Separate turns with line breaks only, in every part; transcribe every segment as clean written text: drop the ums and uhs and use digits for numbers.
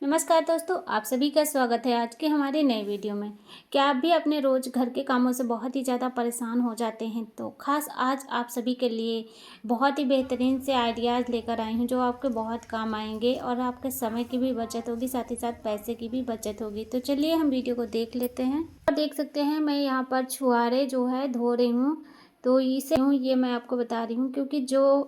नमस्कार दोस्तों, आप सभी का स्वागत है आज के हमारे नए वीडियो में। क्या आप भी अपने रोज़ घर के कामों से बहुत ही ज़्यादा परेशान हो जाते हैं? तो ख़ास आज आप सभी के लिए बहुत ही बेहतरीन से आइडियाज़ लेकर आई हूँ जो आपके बहुत काम आएंगे और आपके समय की भी बचत होगी, साथ ही साथ पैसे की भी बचत होगी। तो चलिए हम वीडियो को देख लेते हैं। और देख सकते हैं मैं यहाँ पर छुहारे जो है धो रही हूँ। तो इसे ये मैं आपको बता रही हूँ क्योंकि जो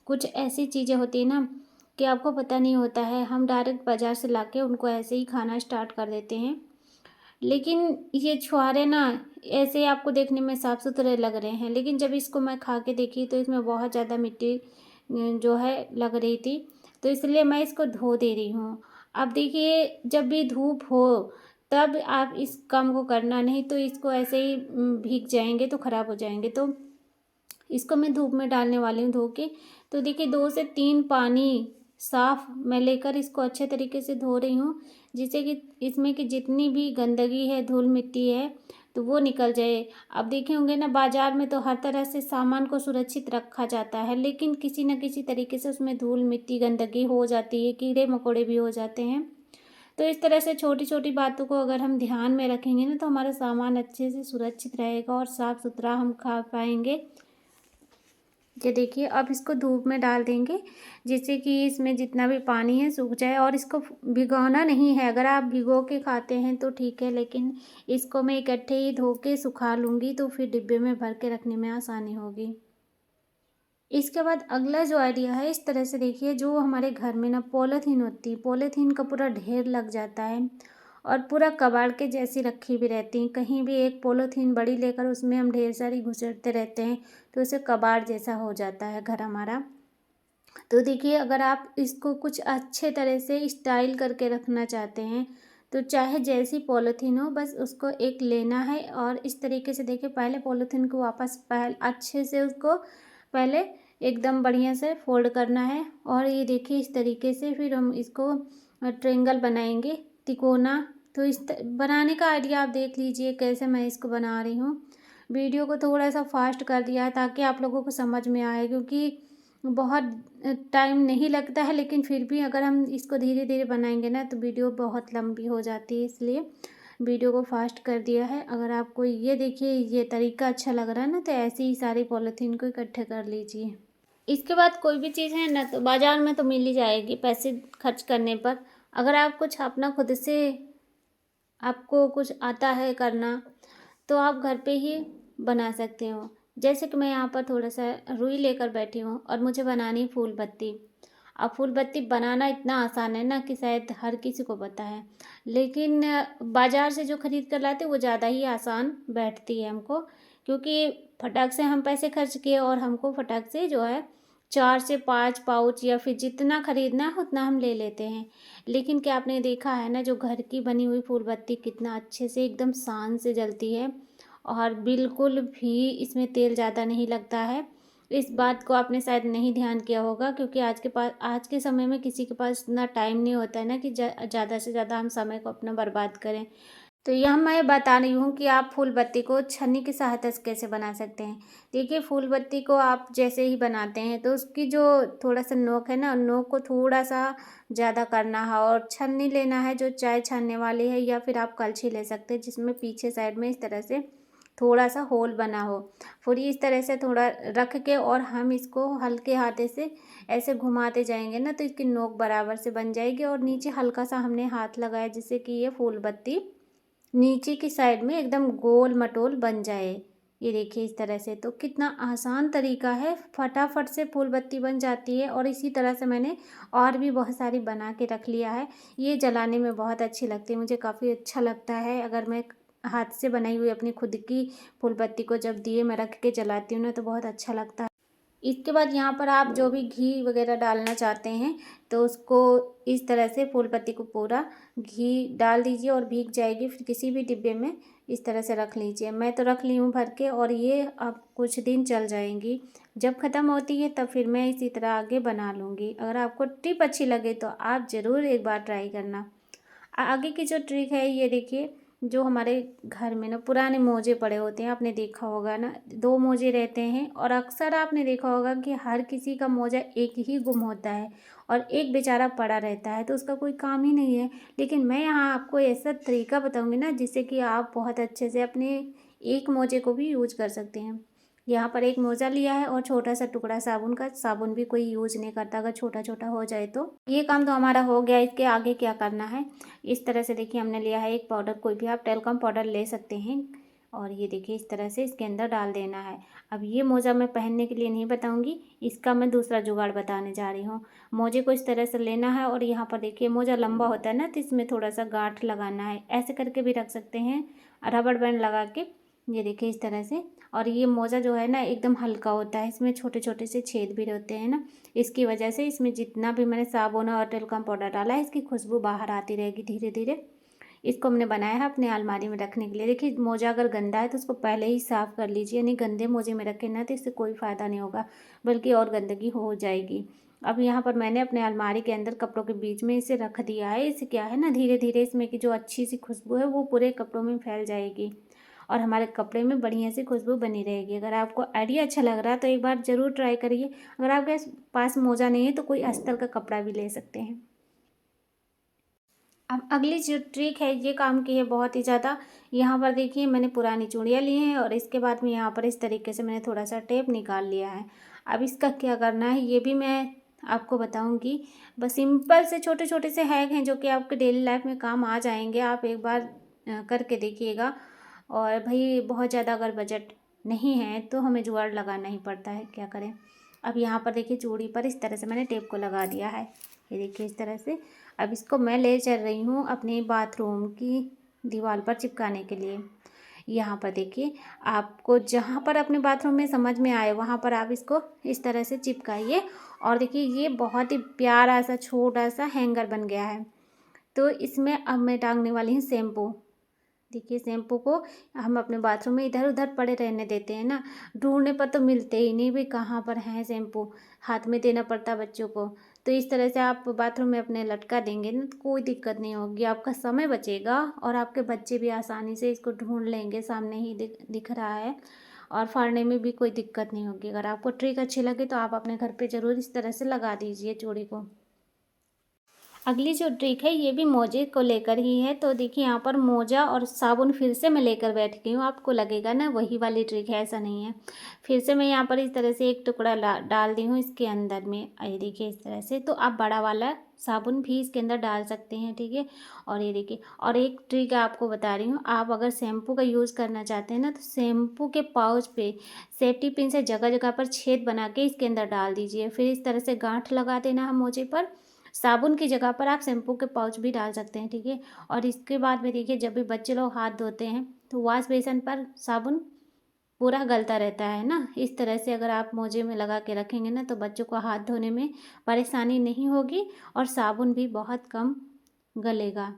कुछ ऐसी चीज़ें होती है ना कि आपको पता नहीं होता है, हम डायरेक्ट बाज़ार से लाके उनको ऐसे ही खाना स्टार्ट कर देते हैं। लेकिन ये छुहारे ना ऐसे आपको देखने में साफ़ सुथरे लग रहे हैं, लेकिन जब इसको मैं खा के देखी तो इसमें बहुत ज़्यादा मिट्टी जो है लग रही थी। तो इसलिए मैं इसको धो दे रही हूँ। अब देखिए, जब भी धूप हो तब आप इस काम को करना, नहीं तो इसको ऐसे ही भीग जाएँगे तो ख़राब हो जाएँगे। तो इसको मैं धूप में डालने वाली हूँ धो के। तो देखिए 2 से 3 पानी साफ़ मैं लेकर इसको अच्छे तरीके से धो रही हूँ, जिससे कि इसमें की जितनी भी गंदगी है, धूल मिट्टी है, तो वो निकल जाए। अब देखे होंगे ना, बाज़ार में तो हर तरह से सामान को सुरक्षित रखा जाता है, लेकिन किसी न किसी तरीके से उसमें धूल मिट्टी गंदगी हो जाती है, कीड़े मकोड़े भी हो जाते हैं। तो इस तरह से छोटी-छोटी बातों को अगर हम ध्यान में रखेंगे ना, तो हमारा सामान अच्छे से सुरक्षित रहेगा और साफ़-सुथरा हम खा पाएँगे। ये देखिए, अब इसको धूप में डाल देंगे जिससे कि इसमें जितना भी पानी है सूख जाए। और इसको भिगोना नहीं है, अगर आप भिगो के खाते हैं तो ठीक है, लेकिन इसको मैं इकट्ठे ही धो के सुखा लूँगी तो फिर डिब्बे में भर के रखने में आसानी होगी। इसके बाद अगला जो आइडिया है, इस तरह से देखिए, जो हमारे घर में ना पॉलीथीन होती है, पॉलीथीन का पूरा ढेर लग जाता है और पूरा कबाड़ के जैसी रखी भी रहती हैं। कहीं भी एक पॉलीथीन बड़ी लेकर उसमें हम ढेर सारी घुसेड़ते रहते हैं तो उसे कबाड़ जैसा हो जाता है घर हमारा। तो देखिए, अगर आप इसको कुछ अच्छे तरह से स्टाइल करके रखना चाहते हैं तो चाहे जैसी पॉलीथीन हो, बस उसको एक लेना है और इस तरीके से देखिए, पहले पॉलीथीन को वापस अच्छे से उसको पहले एकदम बढ़िया से फोल्ड करना है। और ये देखिए, इस तरीके से फिर हम इसको ट्रायंगल बनाएंगे, तिकोना। तो बनाने का आइडिया आप देख लीजिए कैसे मैं इसको बना रही हूँ। वीडियो को थोड़ा सा फास्ट कर दिया है ताकि आप लोगों को समझ में आए, क्योंकि बहुत टाइम नहीं लगता है, लेकिन फिर भी अगर हम इसको धीरे धीरे बनाएंगे ना तो वीडियो बहुत लंबी हो जाती है, इसलिए वीडियो को फास्ट कर दिया है। अगर आपको ये देखिए ये तरीका अच्छा लग रहा है ना, तो ऐसे ही सारी पॉलीथीन को इकट्ठे कर लीजिए। इसके बाद कोई भी चीज़ है ना, तो बाज़ार में तो मिल ही जाएगी पैसे खर्च करने पर। अगर आप कुछ अपना खुद से आपको कुछ आता है करना, तो आप घर पे ही बना सकते हो। जैसे कि मैं यहाँ पर थोड़ा-सा रुई लेकर बैठी हूँ और मुझे बनानी है फूल बत्ती। अब फूल बत्ती बनाना इतना आसान है ना कि शायद हर किसी को पता है। लेकिन बाज़ार से जो खरीद कर लाते हैं वो ज़्यादा ही आसान बैठती है हमको, क्योंकि फटाक से हम पैसे खर्च किए और हमको फटाक से जो है 4 से 5 पाउच या फिर जितना खरीदना है उतना हम ले लेते हैं। लेकिन क्या आपने देखा है ना, जो घर की बनी हुई फूल बत्ती कितना अच्छे से एकदम शान से जलती है और बिल्कुल भी इसमें तेल ज़्यादा नहीं लगता है। इस बात को आपने शायद नहीं ध्यान किया होगा, क्योंकि आज के समय में किसी के पास इतना टाइम नहीं होता है ना कि ज़्यादा से ज़्यादा हम समय को अपना बर्बाद करें। तो यह मैं बता रही हूँ कि आप फूल बत्ती को छन्नी की सहायता से कैसे बना सकते हैं। देखिए, फूल बत्ती को आप जैसे ही बनाते हैं तो उसकी जो थोड़ा-सा नोक है ना, नोक को थोड़ा-सा ज़्यादा करना है और छन्नी लेना है जो चाय छानने वाली है, या फिर आप कलछी ले सकते हैं जिसमें पीछे साइड में इस तरह से थोड़ा-सा होल बना हो। फिर इस तरह से थोड़ा रख के और हम इसको हल्के हाथे से ऐसे घुमाते जाएँगे ना, तो इसकी नोक बराबर से बन जाएगी और नीचे हल्का-सा हमने हाथ लगाया जिससे कि ये फूल बत्ती नीचे की साइड में एकदम गोल मटोल बन जाए। ये देखिए इस तरह से, तो कितना आसान तरीका है, फटाफट से फूल बत्ती बन जाती है। और इसी तरह से मैंने और भी बहुत सारी बना के रख लिया है। ये जलाने में बहुत अच्छी लगती है, मुझे काफ़ी अच्छा लगता है। अगर मैं हाथ से बनाई हुई अपनी खुद की फूल बत्ती को जब दिए में रख के जलाती हूँ ना, तो बहुत अच्छा लगता है। इसके बाद यहाँ पर आप जो भी घी वगैरह डालना चाहते हैं तो उसको इस तरह से फूल पत्ती को पूरा घी डाल दीजिए और भीग जाएगी। फिर किसी भी डिब्बे में इस तरह से रख लीजिए। मैं तो रख ली हूँ भर के और ये अब कुछ दिन चल जाएंगी। जब ख़त्म होती है तब फिर मैं इसी तरह आगे बना लूँगी। अगर आपको टिप अच्छी लगे तो आप ज़रूर एक बार ट्राई करना। आगे की जो ट्रिक है ये देखिए, जो हमारे घर में ना पुराने मोजे पड़े होते हैं, आपने देखा होगा ना, 2 मोजे रहते हैं और अक्सर आपने देखा होगा कि हर किसी का मोजा एक ही गुम होता है और एक बेचारा पड़ा रहता है, तो उसका कोई काम ही नहीं है। लेकिन मैं यहाँ आपको ऐसा तरीका बताऊँगी ना जिससे कि आप बहुत अच्छे से अपने एक मोजे को भी यूज कर सकते हैं। यहाँ पर एक मोजा लिया है और छोटा सा टुकड़ा साबुन का। साबुन भी कोई यूज नहीं करता अगर छोटा छोटा हो जाए तो। ये काम तो हमारा हो गया। इसके आगे क्या करना है, इस तरह से देखिए हमने लिया है एक पाउडर, कोई भी आप टेल्कम पाउडर ले सकते हैं और ये देखिए इस तरह से इसके अंदर डाल देना है। अब ये मोजा मैं पहनने के लिए नहीं बताऊंगी, इसका मैं दूसरा जुगाड़ बताने जा रही हूँ। मोजे को इस तरह से लेना है और यहाँ पर देखिए मोजा लंबा होता है ना, तो इसमें थोड़ा सा गांठ लगाना है। ऐसे करके भी रख सकते हैं रबड़ बैंड लगा के, ये देखिए इस तरह से। और ये मोजा जो है ना एकदम हल्का होता है, इसमें छोटे छोटे से छेद भी होते हैं ना, इसकी वजह से इसमें जितना भी मैंने साबुन और टेल्कम पाउडर डाला है इसकी खुशबू बाहर आती रहेगी धीरे धीरे। इसको हमने बनाया है अपने अलमारी में रखने के लिए। देखिए मोजा अगर गंदा है तो उसको पहले ही साफ़ कर लीजिए, नहीं गंदे मोजे में रखें ना तो इससे कोई फ़ायदा नहीं होगा, बल्कि और गंदगी हो जाएगी। अब यहाँ पर मैंने अपने अलमारी के अंदर कपड़ों के बीच में इसे रख दिया है। इससे क्या है ना, धीरे धीरे इसमें की जो अच्छी सी खुशबू है वो पूरे कपड़ों में फैल जाएगी और हमारे कपड़े में बढ़िया सी खुशबू बनी रहेगी। अगर आपको आइडिया अच्छा लग रहा है तो एक बार ज़रूर ट्राई करिए। अगर आपके पास मोजा नहीं है तो कोई अस्तर का कपड़ा भी ले सकते हैं। अब अगली जो ट्रिक है ये काम की है बहुत ही ज़्यादा। यहाँ पर देखिए मैंने पुरानी चूड़ियाँ ली हैं और इसके बाद में यहाँ पर इस तरीके से मैंने थोड़ा सा टेप निकाल लिया है। अब इसका क्या करना है ये भी मैं आपको बताऊँगी। बस सिंपल से छोटे छोटे से हैक हैं जो कि आपके डेली लाइफ में काम आ जाएंगे। आप एक बार करके देखिएगा। और भाई बहुत ज़्यादा अगर बजट नहीं है तो हमें जुगाड़ लगाना ही पड़ता है, क्या करें। अब यहाँ पर देखिए चूड़ी पर इस तरह से मैंने टेप को लगा दिया है, ये देखिए इस तरह से। अब इसको मैं ले चल रही हूँ अपने बाथरूम की दीवार पर चिपकाने के लिए। यहाँ पर देखिए आपको जहाँ पर अपने बाथरूम में समझ में आए वहाँ पर आप इसको इस तरह से चिपकाइए। और देखिए ये बहुत ही प्यारा सा छोटा सा हैंगर बन गया है। तो इसमें अब मैं टांगने वाली हूँ शैम्पू। देखिए शैम्पू को हम अपने बाथरूम में इधर उधर पड़े रहने देते हैं ना, ढूंढने पर तो मिलते ही नहीं, भी कहाँ पर हैं शैम्पू, हाथ में देना पड़ता है बच्चों को। तो इस तरह से आप बाथरूम में अपने लटका देंगे ना तो कोई दिक्कत नहीं होगी, आपका समय बचेगा और आपके बच्चे भी आसानी से इसको ढूंढ लेंगे, सामने ही दिख रहा है और फाड़ने में भी कोई दिक्कत नहीं होगी। अगर आपको ट्रिक अच्छी लगे तो आप अपने घर पे ज़रूर इस तरह से लगा दीजिए चूड़ी को। अगली जो ट्रिक है ये भी मोजे को लेकर ही है। तो देखिए यहाँ पर मोजा और साबुन फिर से मैं लेकर बैठ गई हूँ। आपको लगेगा ना वही वाली ट्रिक है, ऐसा नहीं है। फिर से मैं यहाँ पर इस तरह से एक टुकड़ा डाल दी हूँ इसके अंदर में, ये देखिए इस तरह से। तो आप बड़ा वाला साबुन भी इसके अंदर डाल सकते हैं, ठीक है। और ये देखिए और एक ट्रिक आपको बता रही हूँ, आप अगर शैम्पू का यूज़ करना चाहते हैं ना तो शैम्पू के पाउच पे सेफ्टी पिन से जगह जगह पर छेद बना के इसके अंदर डाल दीजिए। फिर इस तरह से गांठ लगा देना है मोजे पर। साबुन की जगह पर आप शैम्पू के पाउच भी डाल सकते हैं, ठीक है। और इसके बाद में देखिए जब भी बच्चे लोग हाथ धोते हैं तो वॉश बेसिन पर साबुन पूरा गलता रहता है ना, इस तरह से अगर आप मोजे में लगा के रखेंगे ना तो बच्चों को हाथ धोने में परेशानी नहीं होगी और साबुन भी बहुत कम गलेगा।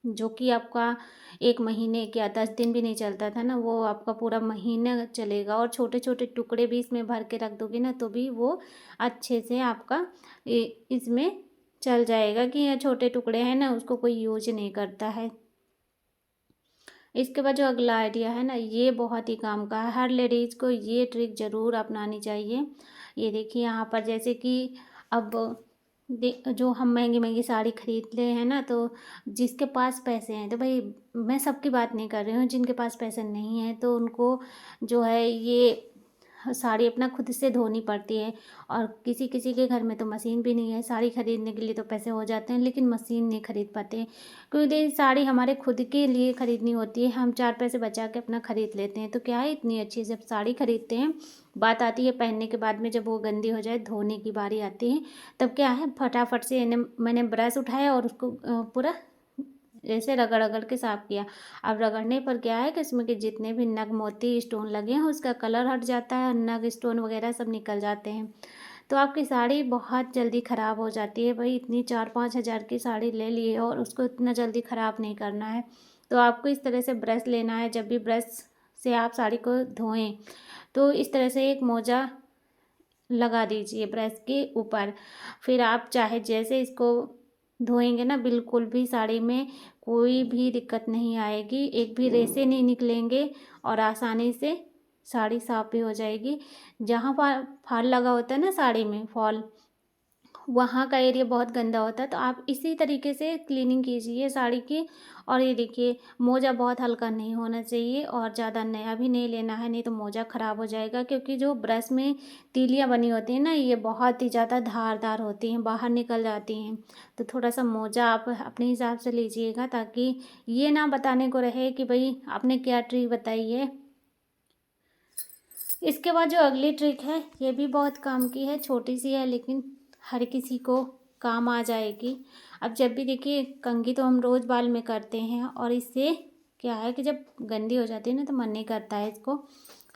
जो कि आपका 1 महीने क्या 10 दिन भी नहीं चलता था ना, वो आपका पूरा महीना चलेगा। और छोटे छोटे टुकड़े भी इसमें भर के रख दोगे ना तो भी वो अच्छे से आपका इसमें चल जाएगा कि ये छोटे टुकड़े हैं ना उसको कोई यूज नहीं करता है। इसके बाद जो अगला आइडिया है ना ये बहुत ही काम का है, हर लेडीज़ को ये ट्रिक ज़रूर अपनानी चाहिए। ये देखिए यहाँ पर जैसे कि अब जो हम महंगी महंगी साड़ी खरीदते हैं ना, तो जिसके पास पैसे हैं, तो भाई मैं सबकी बात नहीं कर रही हूँ, जिनके पास पैसे नहीं हैं तो उनको जो है ये साड़ी अपना खुद से धोनी पड़ती है। और किसी किसी के घर में तो मशीन भी नहीं है, साड़ी खरीदने के लिए तो पैसे हो जाते हैं लेकिन मशीन नहीं खरीद पाते हैं। क्योंकि साड़ी हमारे खुद के लिए खरीदनी होती है, हम 4 पैसे बचा के अपना खरीद लेते हैं। तो क्या है, इतनी अच्छी जब साड़ी खरीदते हैं, बात आती है पहनने के बाद में जब वो गंदी हो जाए, धोने की बारी आती है, तब क्या है फटाफट से मैंने ब्रश उठाया और उसको पूरा ऐसे रगड़ रगड़ के साफ़ किया। अब रगड़ने पर क्या है कि इसमें के जितने भी नग मोती स्टोन लगे हैं उसका कलर हट जाता है और नग स्टोन वगैरह सब निकल जाते हैं। तो आपकी साड़ी बहुत जल्दी ख़राब हो जाती है। भाई इतनी 4-5 हज़ार की साड़ी ले ली है और उसको इतना जल्दी ख़राब नहीं करना है। तो आपको इस तरह से ब्रश लेना है, जब भी ब्रश से आप साड़ी को धोएं तो इस तरह से एक मोजा लगा दीजिए ब्रश के ऊपर। फिर आप चाहे जैसे इसको धोएंगे ना, बिल्कुल भी साड़ी में कोई भी दिक्कत नहीं आएगी, एक भी रेसे नहीं निकलेंगे और आसानी से साड़ी साफ़ भी हो जाएगी। जहाँ फाल लगा होता है ना साड़ी में, फॉल, वहाँ का एरिया बहुत गंदा होता है, तो आप इसी तरीके से क्लीनिंग कीजिए साड़ी की। और ये देखिए, मोजा बहुत हल्का नहीं होना चाहिए और ज़्यादा नया भी नहीं लेना है, नहीं तो मोजा ख़राब हो जाएगा, क्योंकि जो ब्रश में तीलियाँ बनी होती हैं ना, ये बहुत ही ज़्यादा धारदार होती हैं, बाहर निकल जाती हैं। तो थोड़ा सा मोजा आप अपने हिसाब से लीजिएगा, ताकि ये ना बताने को रहे कि भाई आपने क्या ट्रिक बताई है। इसके बाद जो अगली ट्रिक है, ये भी बहुत काम की है, छोटी सी है लेकिन हर किसी को काम आ जाएगी। अब जब भी देखिए, कंघी तो हम रोज़ बाल में करते हैं और इससे क्या है कि जब गंदी हो जाती है ना, तो मन नहीं करता है इसको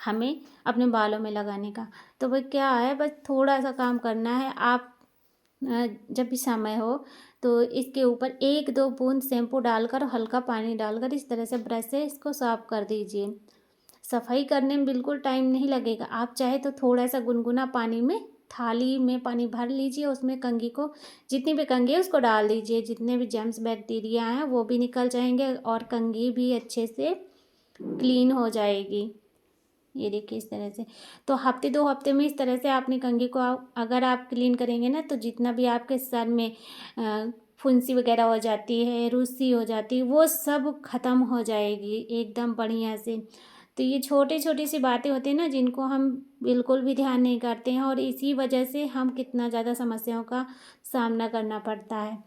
हमें अपने बालों में लगाने का। तो वह क्या है, बस थोड़ा सा काम करना है। आप जब भी समय हो तो इसके ऊपर 1-2 बूंद शैम्पू डालकर, हल्का पानी डालकर इस तरह से ब्रश से इसको साफ़ कर दीजिए। सफाई करने में बिल्कुल टाइम नहीं लगेगा। आप चाहे तो थोड़ा सा गुनगुना पानी में, थाली में पानी भर लीजिए, उसमें कंघी को, जितनी भी कंघी है उसको डाल दीजिए, जितने भी जर्म्स बैक्टीरिया हैं वो भी निकल जाएंगे और कंघी भी अच्छे से क्लीन हो जाएगी। ये देखिए इस तरह से। तो हफ्ते 2 हफ्ते में इस तरह से आपने कंघी को अगर आप क्लीन करेंगे ना, तो जितना भी आपके सर में फुंसी वगैरह हो जाती है, रुस्सी हो जाती है, वो सब ख़त्म हो जाएगी एकदम बढ़िया से। तो ये छोटी छोटी सी बातें होती हैं ना, जिनको हम बिल्कुल भी ध्यान नहीं करते हैं और इसी वजह से हम कितना ज़्यादा समस्याओं का सामना करना पड़ता है।